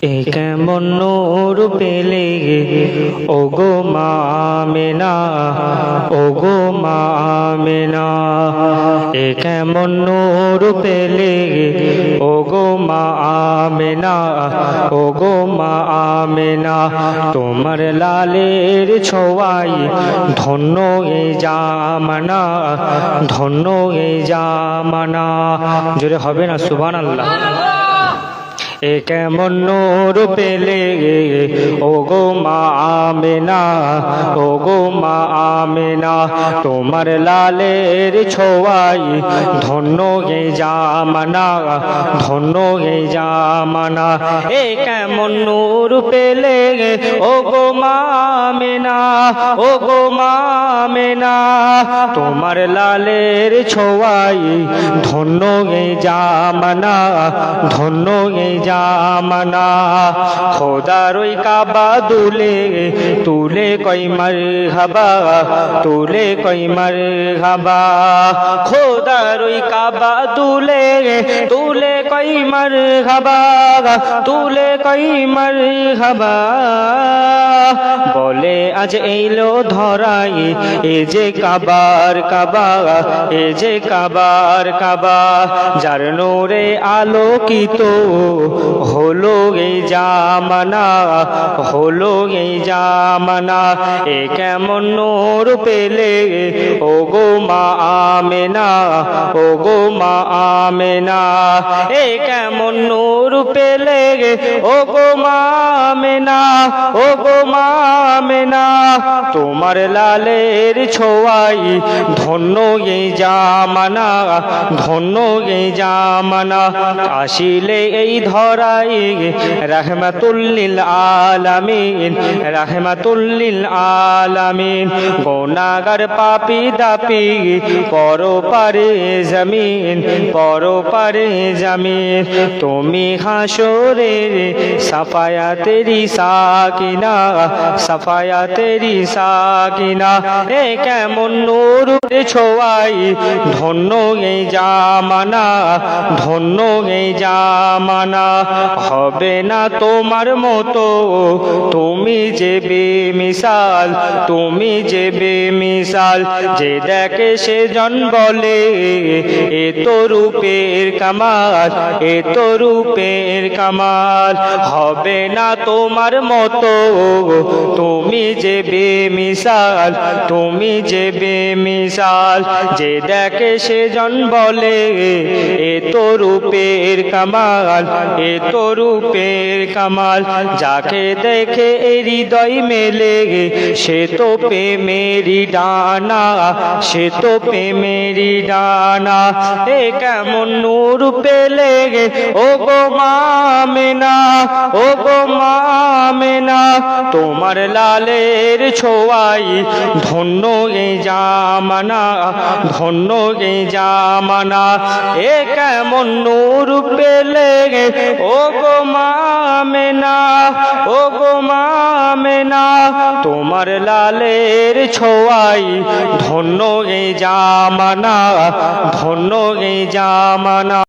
এ কেমন নূর পেলে ওগো মা আমেনা, ওগো মা আমেনা। এ কেমন নূর পেলে ওগো মা আমেনা, ওগো মা আমেনা। তোমার লালের ছোঁয়াই ধন্য এ জামানা, ধন্য এ জামানা। জোরে হবে না সুবহানাল্লাহ। এ কেমন নূর পেলে ওগো মা আমেনা, ওগো মা আমেনা। তোমার লালের ছোঁয়াই ধন্য এ জামানা, ধন্য এ জামানা। এ কেমন নূর পেলে ওগো মা আমেনা, ওগো মা আমেনা। তোমার লালের ছোঁয়াই ধন্য এ জামানা, ধন্য এ জামানা। খোদার ওই কাবা দুলে তুলে কই মারহাবা, তুলে কই মারহাবা। খোদার ওই কাবা দুলে তুলে কই মারহাবা, তুলে কই মারহাবা। বলে আজ এইলো ধরাই এ যে কাবার কাবা, এ যে কাবার কাবা। যার নূরে আলোকিত হলো এই জামানা, হলো এই জামানা। এ কেমন নূর পেলে ওগো মা আমেনা, ওগো মা আমেনা। এ কেমন নূর পেলে ওগো মা আমেনা, ওগো মা আমেনা। তোমার লালের ছোঁয়াই ধন্য এই জামানা, ধন্য এই জামানা। আসিলে এই ধরাই রাহমাতুল লিল আলামিন, রাহমাতুল লিল আলামিন। গুনাহগার পাপী দাপী পরপারে জমিন, পরপারে জমিন। তুমি হাসরের সাফায়াতেরি সাকিনা, সাফায়াতেরি সাকিনা। এ কেমন নূর ছোঁয়াই ধন্য এই জামানা, ধন্য এই জামানা। হবে না তোমার মতো তুমি যে বেমিসাল, তুমি যে বেমিসাল। যে দেখে সে জন বলে এ তো রূপের কামাল, এ তো রূপের কামাল। হবে না তোমার মতো তুমি যে বেমিসাল, তুমি যে বেমিসাল। যে দেখে সে জন বলে এ তো রূপের কামাল, এ তো রূপের কামাল। যাকে দেখে হৃদয় মেলে সে তো প্রেমেরি ডানা, সে তো প্রেমেরি ডানা। এ কেমন নূর পেলে ওগো মা আমেনা, ওগো মা আমেনা। তোমার লালের ছোঁয়াই ধন্য এ জামানা, ধন্য এ জামানা। এ কেমন নূর পেলে ওগো মা আমেনা, ওগো মা আমেনা। তোমার লালের ছোঁয়াই ধন্য এ জামানা, ধন্য এ জামানা।